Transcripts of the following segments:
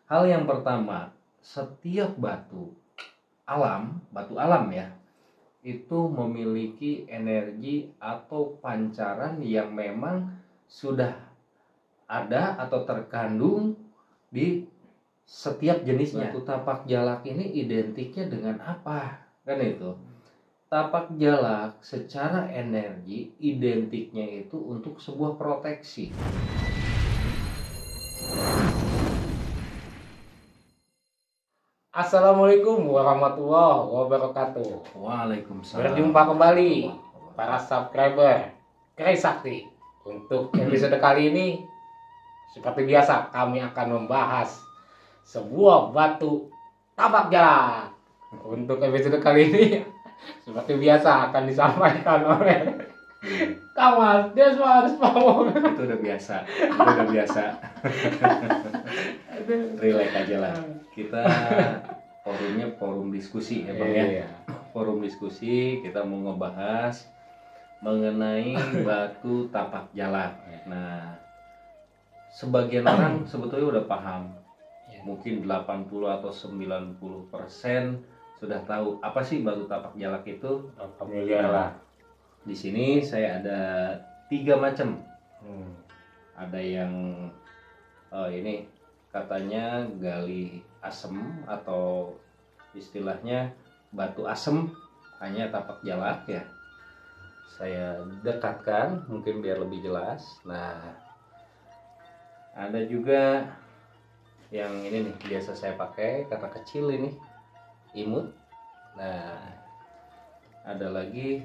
Hal yang pertama, setiap batu alam ya, itu memiliki energi atau pancaran yang memang sudah ada atau terkandung di setiap jenisnya. Batu tapak jalak ini identiknya dengan apa? Kan itu. Tapak jalak secara energi identiknya itu untuk sebuah proteksi. Assalamualaikum warahmatullahi wabarakatuh. Waalaikumsalam. Berjumpa kembali para subscriber Krai Sakti. Untuk episode kali ini, seperti biasa kami akan membahas sebuah batu tapak jalak. Untuk episode kali ini, seperti biasa akan disampaikan oleh Kamas Desmar Spamor. Itu udah biasa. Relax aja lah. Kita forumnya forum diskusi ya Bang ya. Forum diskusi, kita mau ngebahas mengenai batu tapak jalak. Nah, sebagian orang sebetulnya udah paham. Mungkin 80 atau 90% sudah tahu apa sih batu tapak jalak itu. Familiar lah. Di sini saya ada 3 macam. Ada yang ini katanya gali asem atau istilahnya batu asem, hanya tapak jalak ya. Saya dekatkan mungkin biar lebih jelas. Nah, ada juga yang ini nih biasa saya pakai kata kecil ini, imut. Nah, ada lagi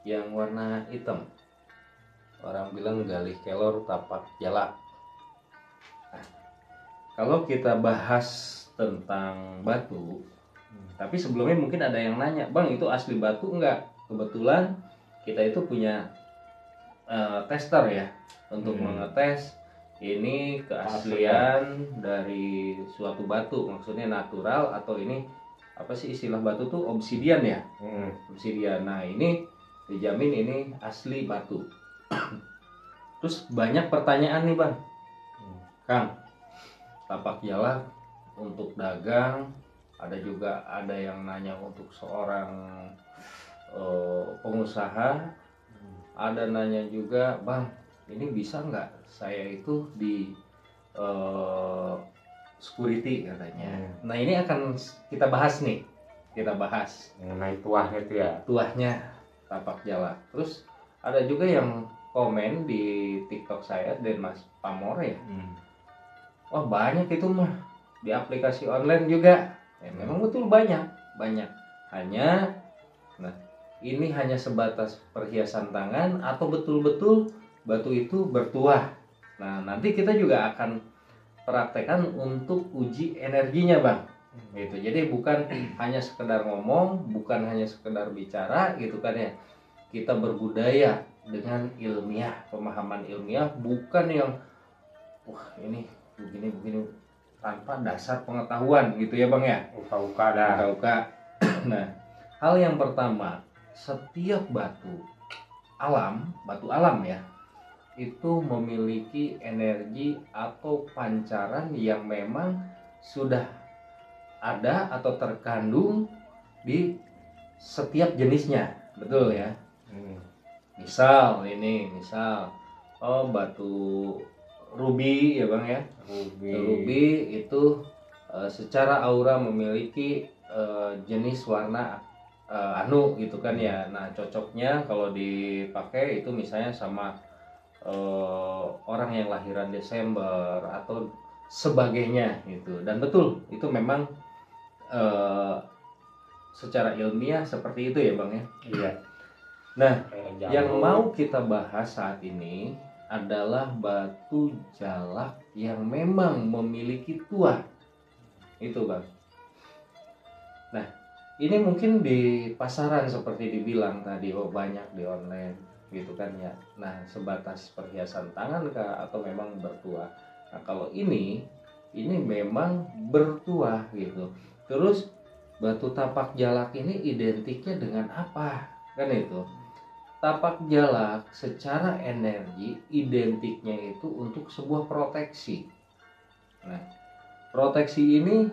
yang warna hitam, orang bilang galih kelor tapak jalak. Nah, kalau kita bahas tentang batu, tapi sebelumnya mungkin ada yang nanya, Bang itu asli batu enggak? Kebetulan kita itu punya tester ya untuk mengetes ini keaslian dari suatu batu, maksudnya natural atau ini apa sih istilah batu tuh, obsidian ya. Obsidian. Nah, ini dijamin ini asli batu. Terus banyak pertanyaan nih Bang, Kang, tapak jalak untuk dagang, ada yang nanya untuk seorang pengusaha, ada nanya juga, Bang ini bisa nggak saya itu di security katanya. Nah, ini akan kita bahas nih, Mengenai tuahnya itu ya. Tuahnya tapak jalak. Terus ada juga yang komen di TikTok saya dan Mas Pamor ya. Wah banyak itu mah di aplikasi online juga. Ya, memang betul banyak. Hanya, nah ini hanya sebatas perhiasan tangan atau betul-betul batu itu bertuah. Nah nanti kita juga akan praktekkan untuk uji energinya Bang. Gitu. Jadi bukan hanya sekedar ngomong, bukan hanya sekedar bicara gitu kan ya. Kita berbudaya dengan ilmiah, pemahaman ilmiah, bukan yang wah ini begini tanpa dasar pengetahuan gitu ya Bang ya. Uka-uka dah. Nah, hal yang pertama, setiap batu alam ya, itu memiliki energi atau pancaran yang memang sudah ada atau terkandung di setiap jenisnya, betul ya. Misal batu ruby ya Bang ya. Ruby itu secara aura memiliki jenis warna gitu kan ya. Nah, cocoknya kalau dipakai itu misalnya sama orang yang lahiran Desember atau sebagainya gitu. Dan betul itu memang secara ilmiah seperti itu ya Bang ya. Iya. Nah, yang mau kita bahas saat ini adalah batu jalak yang memang memiliki tuah. Itu Bang. Nah, ini mungkin di pasaran seperti dibilang tadi, oh banyak di online gitu kan ya. Nah, sebatas perhiasan tangan kah atau memang bertuah. Nah, kalau ini memang bertuah gitu. Terus batu tapak jalak ini identiknya dengan apa? Kan itu. Tapak jalak secara energi identiknya itu untuk sebuah proteksi. Nah, proteksi ini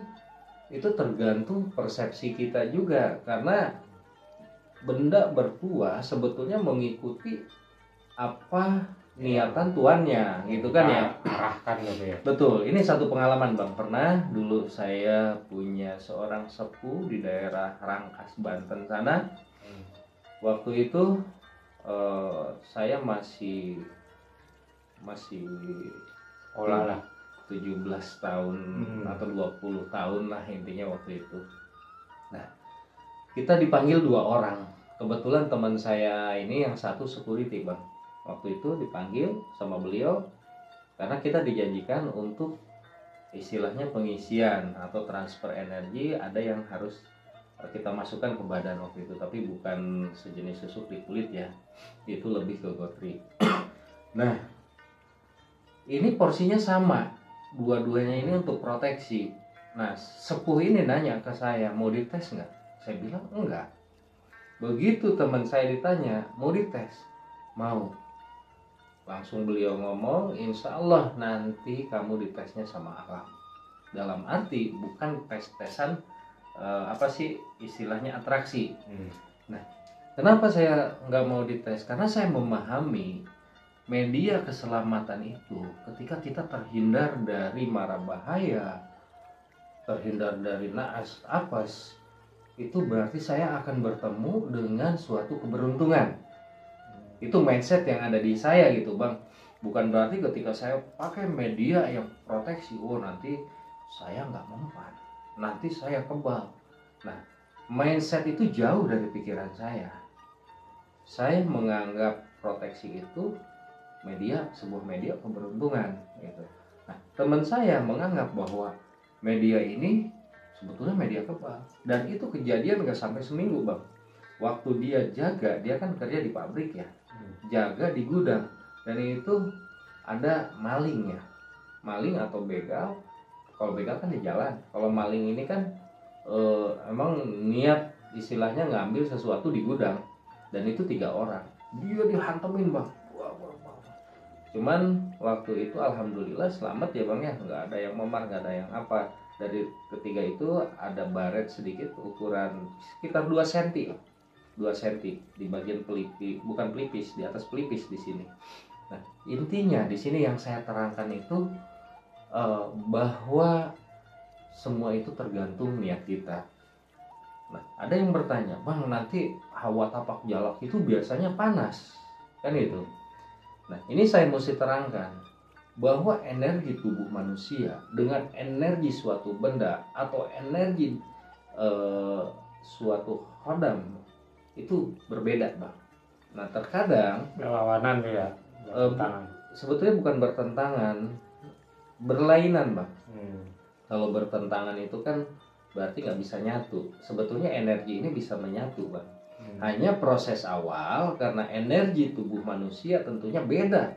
itu tergantung persepsi kita juga, karena benda bertuah sebetulnya mengikuti apa niatan tuannya gitu kan ya. Arahkan gitu ya. Betul, ini satu pengalaman Bang. Pernah dulu saya punya seorang sepuh di daerah Rangkas, Banten sana. Waktu itu saya masih Olah lah 17 tahun atau 20 tahun lah intinya waktu itu. Nah, kita dipanggil 2 orang. Kebetulan teman saya ini yang satu security Bang. Waktu itu dipanggil sama beliau karena kita dijanjikan untuk istilahnya pengisian atau transfer energi, ada yang harus kita masukkan ke badan waktu itu, tapi bukan sejenis susuk di kulit ya, itu lebih ke gotri. Nah, ini porsinya sama, dua-duanya ini untuk proteksi. Nah, sepuh ini nanya ke saya, mau dites nggak? Saya bilang enggak. Begitu teman saya ditanya, mau dites? Mau. Langsung beliau ngomong, insya Allah nanti kamu ditesnya sama alam. Dalam arti bukan tes-tesan apa sih istilahnya atraksi. Nah, kenapa saya nggak mau dites? Karena saya memahami media keselamatan itu ketika kita terhindar dari mara bahaya, terhindar dari naas apes, itu berarti saya akan bertemu dengan suatu keberuntungan. Itu mindset yang ada di saya gitu Bang. Bukan berarti ketika saya pakai media yang proteksi, oh nanti saya nggak mempan, nanti saya kebal. Nah, mindset itu jauh dari pikiran saya. Saya menganggap proteksi itu sebuah media keberuntungan gitu. Nah, teman saya menganggap bahwa media ini sebetulnya media kebal, dan itu kejadian nggak sampai seminggu Bang. Waktu dia jaga, dia kan kerja di pabrik ya, jaga di gudang, dan itu ada maling ya, maling atau begal. Kalau begal kan di jalan, kalau maling ini kan emang niat istilahnya ngambil sesuatu di gudang, dan itu 3 orang, dia dihantemin Bang. Cuman waktu itu alhamdulillah selamat ya Bang ya, nggak ada yang memar, nggak ada yang apa. Dari ketiga itu ada baret sedikit ukuran sekitar 2 cm, 2 cm di bagian pelipis, bukan pelipis, di atas pelipis di sini. Nah, intinya di sini yang saya terangkan itu bahwa semua itu tergantung niat kita. Nah, ada yang bertanya, Bang, nanti hawa tapak jalak itu biasanya panas, kan itu. Nah, ini saya mesti terangkan bahwa energi tubuh manusia dengan energi suatu benda atau energi suatu hodam itu berbeda Bang. Nah, terkadang berlawanan ya, sebetulnya bukan bertentangan, berlainan Bang. Kalau bertentangan itu kan berarti nggak bisa nyatu. Sebetulnya energi ini bisa menyatu Bang. Hanya proses awal, karena energi tubuh manusia tentunya beda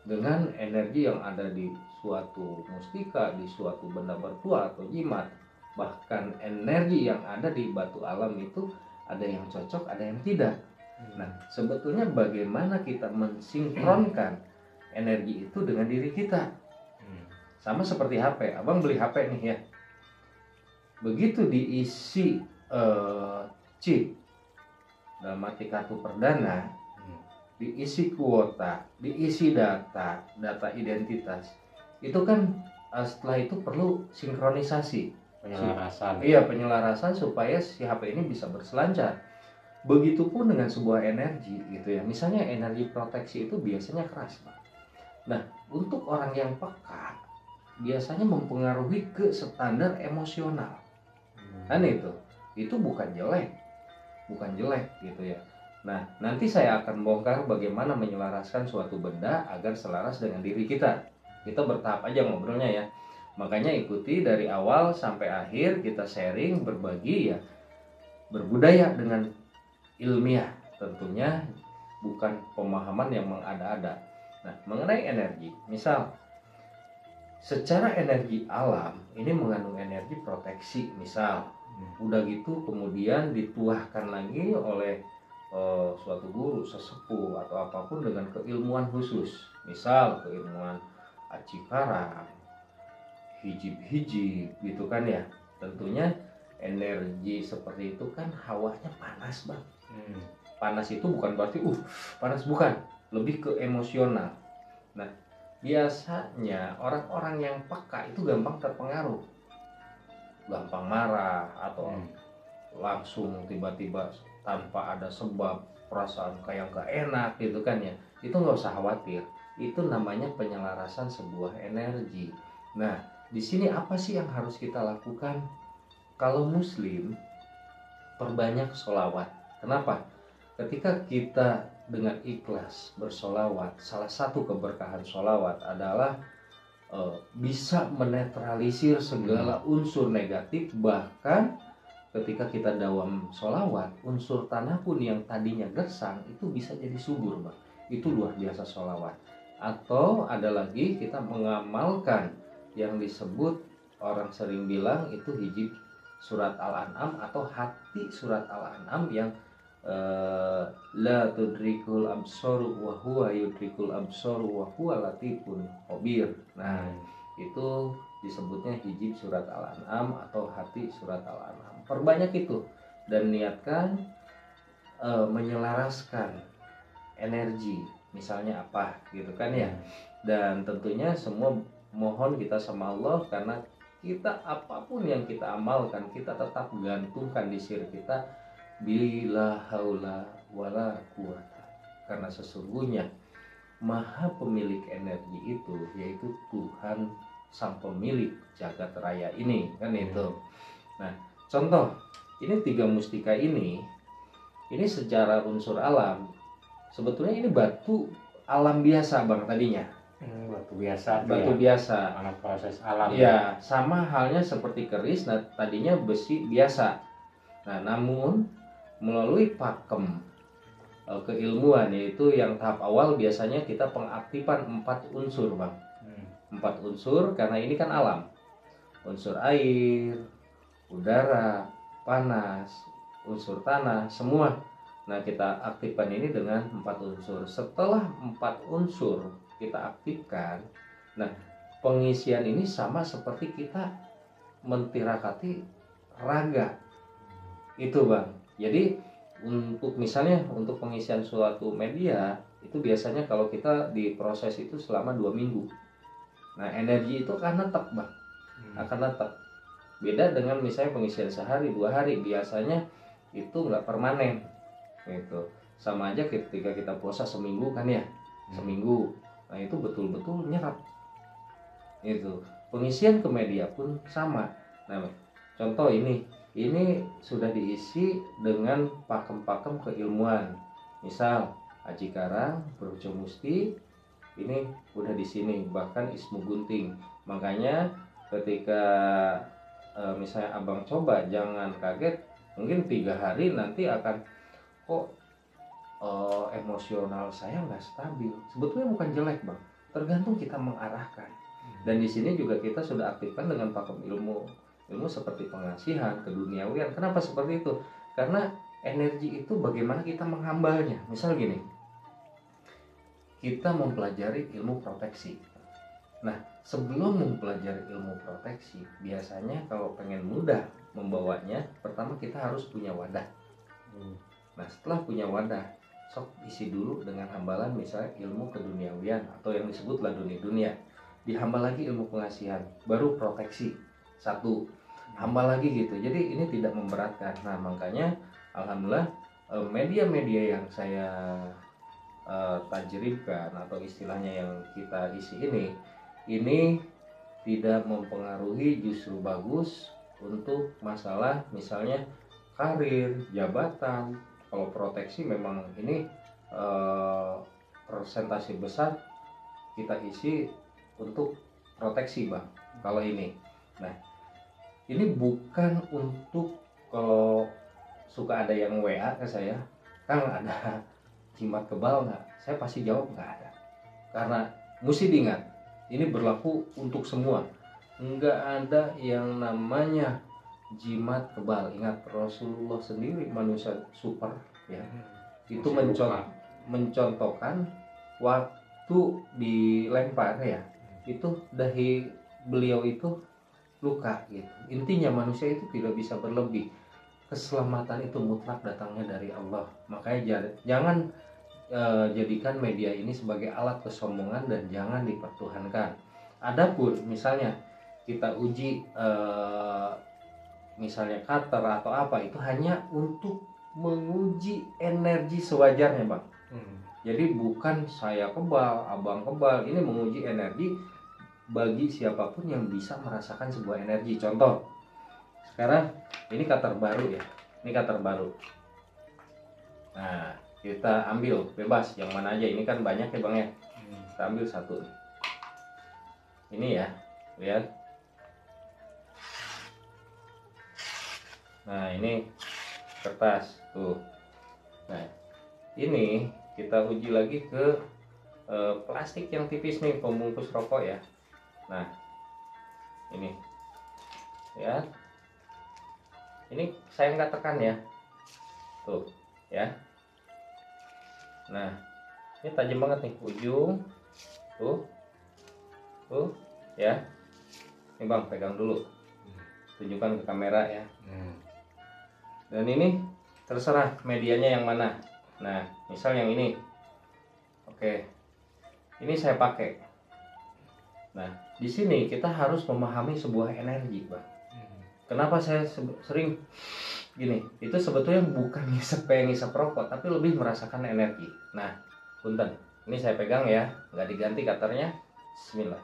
dengan energi yang ada di suatu mustika, di suatu benda bertuah atau jimat. Bahkan energi yang ada di batu alam itu ada yang cocok, ada yang tidak. Nah, sebetulnya bagaimana kita mensinkronkan energi itu dengan diri kita. Sama seperti HP, Abang beli HP nih ya. Begitu diisi chip dalam arti kartu perdana, diisi kuota, diisi data identitas, itu kan setelah itu perlu sinkronisasi, penyelarasan. Iya, penyelarasan supaya si HP ini bisa berselancar. Begitupun dengan sebuah energi gitu ya. Misalnya energi proteksi itu biasanya keras, Pak. Nah, untuk orang yang peka biasanya mempengaruhi ke standar emosional. Kan itu bukan jelek gitu ya. Nah, nanti saya akan bongkar bagaimana menyelaraskan suatu benda agar selaras dengan diri kita. Kita bertahap aja ngobrolnya ya. Makanya ikuti dari awal sampai akhir, kita sharing, berbagi ya. Berbudaya dengan ilmiah tentunya, bukan pemahaman yang mengada-ada. Nah, mengenai energi, misal secara energi alam ini mengandung energi proteksi, misal udah gitu kemudian dituahkan lagi oleh suatu guru, sesepuh atau apapun dengan keilmuan khusus, misal keilmuan aci karang, hijib-hijib gitu kan ya. Tentunya energi seperti itu kan hawanya panas bang. Panas itu bukan berarti panas, bukan, lebih ke emosional. Nah biasanya orang-orang yang peka itu gampang terpengaruh, gampang marah atau langsung tiba-tiba tanpa ada sebab perasaan kayak gak enak gitu kan ya. Itu nggak usah khawatir, itu namanya penyelarasan sebuah energi. Nah di sini apa sih yang harus kita lakukan? Kalau muslim, perbanyak sholawat. Kenapa? Ketika kita dengan ikhlas bersolawat, salah satu keberkahan sholawat adalah bisa menetralisir segala unsur negatif. Bahkan ketika kita dalam sholawat, unsur tanah pun yang tadinya gersang itu bisa jadi subur bang. Itu luar biasa sholawat. Atau ada lagi kita mengamalkan yang disebut, orang sering bilang itu hijib surat Al-An'am atau hati surat Al-An'am yang la tudrikul absaru wa huwa yudrikul absaru wa huwa latifun khabir. Nah itu disebutnya hijib surat Al-An'am atau hati surat Al-An'am. Perbanyak itu dan niatkan menyelaraskan energi, misalnya apa gitu kan ya. Dan tentunya semua mohon kita sama Allah, karena kita apapun yang kita amalkan kita tetap gantungkan di sir kita bila haula wala quwata, karena sesungguhnya maha pemilik energi itu yaitu Tuhan sang pemilik jagat raya ini kan itu. Nah contoh ini 3 mustika ini secara unsur alam sebetulnya ini batu alam biasa bang tadinya. Batu biasa. Batu biasa. Karena proses alam. Ya, sama halnya seperti keris. Nah, tadinya besi biasa. Nah, namun melalui pakem keilmuan, yaitu yang tahap awal biasanya kita pengaktifan 4 unsur, bang. 4 unsur karena ini kan alam. Unsur air, udara, panas, unsur tanah, semua. Nah, kita aktifkan ini dengan 4 unsur. Setelah 4 unsur kita aktifkan, nah pengisian ini sama seperti kita mentirakati raga itu bang. Jadi untuk misalnya untuk pengisian suatu media itu biasanya kalau kita diproses itu selama 2 minggu. Nah energi itu akan netep bang, akan netep. Beda dengan misalnya pengisian sehari 2 hari, biasanya itu nggak permanen gitu. Sama aja ketika kita puasa seminggu kan ya, seminggu. Nah itu betul-betul nyerap. Itu pengisian ke media pun sama. Nah contoh ini sudah diisi dengan pakem-pakem keilmuan. Misal Aji Karang, Brojo Musti, ini udah di sini, bahkan Ismu Gunting. Makanya ketika misalnya abang coba jangan kaget, mungkin 3 hari nanti akan kok emosional saya nggak stabil. Sebetulnya bukan jelek bang, tergantung kita mengarahkan. Dan di sini juga kita sudah aktifkan dengan pakem ilmu seperti pengasihan, keduniawian. Kenapa seperti itu? Karena energi itu bagaimana kita menghambalnya. Misal gini, kita mempelajari ilmu proteksi. Nah sebelum mempelajari ilmu proteksi, biasanya kalau pengen mudah membawanya, pertama kita harus punya wadah. Nah setelah punya wadah, sok isi dulu dengan hambalan misalnya ilmu keduniawian atau yang disebut laduni dunia. Dihambal lagi ilmu pengasihan, baru proteksi. 1, hambal lagi gitu. Jadi ini tidak memberatkan. Nah makanya alhamdulillah media-media yang saya tajribkan atau istilahnya yang kita isi ini tidak mempengaruhi, justru bagus untuk masalah misalnya karir, jabatan. Kalau proteksi memang ini persentase besar kita isi untuk proteksi bang. Kalau ini, nah ini bukan untuk kalau suka ada yang WA ke saya, Kang ada jimat kebal nggak? Saya pasti jawab nggak ada. Karena mesti diingat, ini berlaku untuk semua. Nggak ada yang namanya jimat kebal. Ingat Rasulullah sendiri manusia super ya. Itu mencontohkan waktu dilempar ya. Itu dahi beliau itu luka gitu. Intinya manusia itu tidak bisa berlebih. Keselamatan itu mutlak datangnya dari Allah. Makanya jangan jadikan media ini sebagai alat kesombongan dan jangan dipertuhankan. Adapun misalnya kita uji misalnya cutter atau apa, itu hanya untuk menguji energi sewajarnya, Bang. Jadi bukan saya kebal, abang kebal, ini menguji energi bagi siapapun yang bisa merasakan sebuah energi. Contoh, sekarang ini cutter baru ya, ini cutter baru. Nah, kita ambil bebas yang mana aja, ini kan banyak ya Bang ya. Kita ambil satu nih. Ini ya, lihat. Nah, ini kertas tuh. Nah, ini kita uji lagi ke plastik yang tipis nih, pembungkus rokok ya. Nah, ini ya, ini saya nggak tekan ya, tuh ya. Nah, ini tajam banget nih ujung, tuh ya. Ini Bang pegang dulu, tunjukkan ke kamera ya. Dan ini terserah medianya yang mana. Nah, misal yang ini, oke, ini saya pakai. Nah, di sini kita harus memahami sebuah energi, Bang. Kenapa saya sering gini? Itu sebetulnya bukan ngisep rokok, tapi lebih merasakan energi. Nah, punten, ini saya pegang ya, nggak diganti cutternya. Bismillah.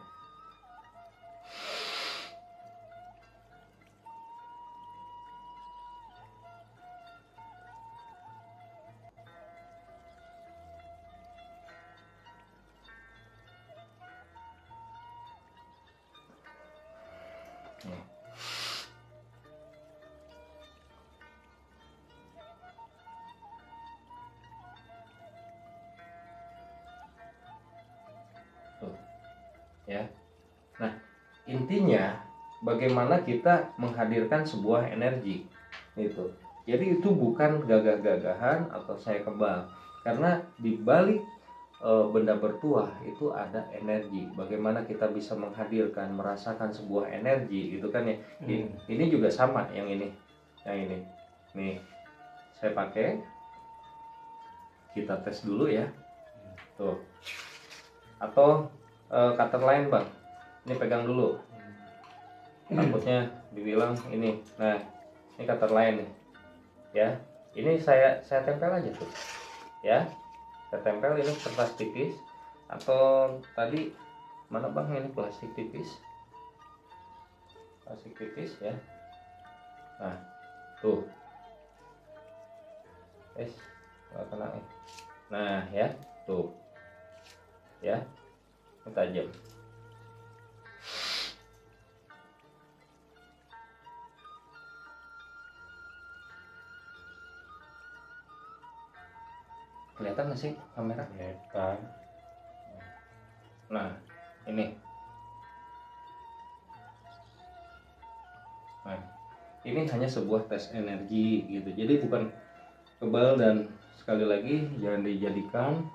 Ya. Nah, intinya bagaimana kita menghadirkan sebuah energi itu. Jadi itu bukan gagah-gagahan atau saya kebal, karena di balik benda bertuah itu ada energi. Bagaimana kita bisa menghadirkan, merasakan sebuah energi itu kan ya. Ini juga sama yang ini. Yang ini. Nih, saya pakai. Kita tes dulu ya. Tuh. Atau cutter lain Bang, ini pegang dulu, takutnya dibilang ini. Nah, ini cutter lain nih ya, ini saya tempel aja tuh ya, saya tempel. Ini kertas tipis atau tadi mana Bang, ini plastik tipis ya. Nah tuh nggak kena nih. Nah ya, tuh ya, tajam. Kelihatan nggak sih kamera? Kelihatan. Nah ini, nah ini hanya sebuah tes energi gitu. Jadi bukan kebal, dan sekali lagi jangan dijadikan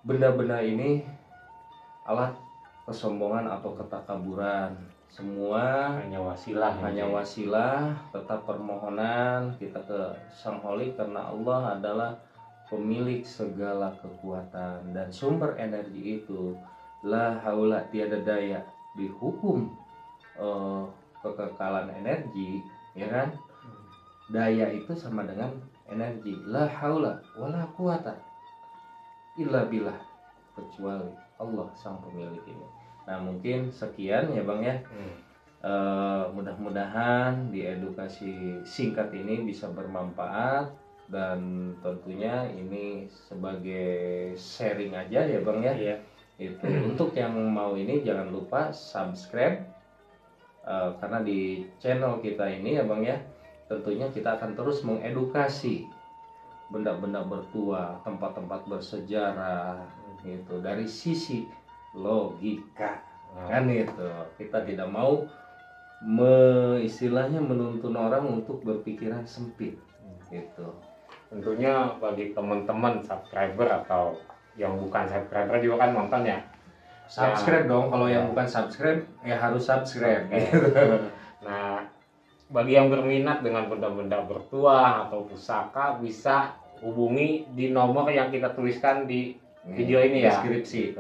benda-benda ini alat kesombongan atau ketakaburan. Semua Hanya wasilah, tetap permohonan kita ke Sang Holy, karena Allah adalah pemilik segala kekuatan dan sumber energi itu. La haula, tiada daya. Di hukum kekekalan energi ya kan, daya itu sama dengan energi. La haula wala quwata illa billah, kecuali Allah sang pemilik ini. Nah mungkin sekian ya Bang ya. Mudah-mudahan di edukasi singkat ini bisa bermanfaat, dan tentunya ini sebagai sharing aja ya Bang ya. Iya. Itu untuk yang mau ini jangan lupa subscribe, karena di channel kita ini ya Bang ya, tentunya kita akan terus mengedukasi benda-benda bertuah, tempat-tempat bersejarah gitu, dari sisi logika kan itu. Kita tidak mau istilahnya menuntun orang untuk berpikiran sempit gitu. Tentunya bagi teman-teman subscriber atau yang bukan subscriber juga kan nonton ya. Subscribe dong, kalau yang bukan subscribe ya harus subscribe gitu. Nah, bagi yang berminat dengan benda-benda bertuah atau pusaka bisa hubungi di nomor yang kita tuliskan di video ini ya. Deskripsi.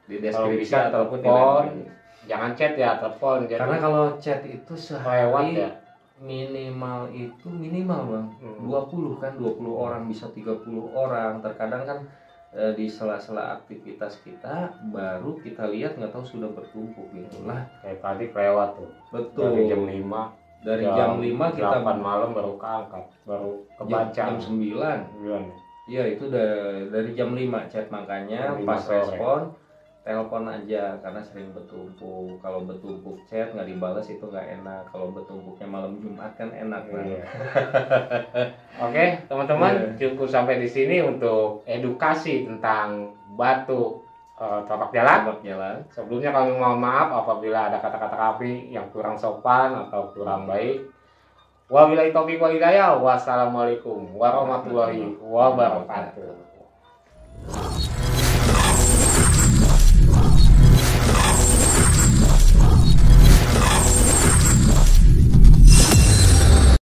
Di Kalau deskripsi bisa ataupun di telepon, landing. jangan chat ya, telepon. Jadi Karena kalau chat itu lewat sehari ya. minimal Bang. 20 kan, 20 orang bisa 30 orang. Terkadang kan di sela-sela aktivitas kita baru kita lihat nggak tahu sudah bertumpuk gitu lah. Kayak tadi lewat tuh. Betul. Dari jam 5. Dari jam 5 kita 8 malam baru keangkat, baru kebaca. jam 9. Iya, itu dari jam 5 chat, makanya Jam 5 pas sore. respon telepon aja karena sering bertumpuk. Kalau bertumpuk chat nggak dibalas itu nggak enak. Kalau bertumpuknya malam Jumat kan enak banget. Oke, teman-teman, cukup sampai di sini untuk edukasi tentang batu telapak jalan. Telapak jalan. Sebelumnya kami mohon maaf apabila ada kata-kata kami yang kurang sopan atau kurang baik. Wabillahi taufiq wal hidayah. Wassalamualaikum warahmatullahi wabarakatuh.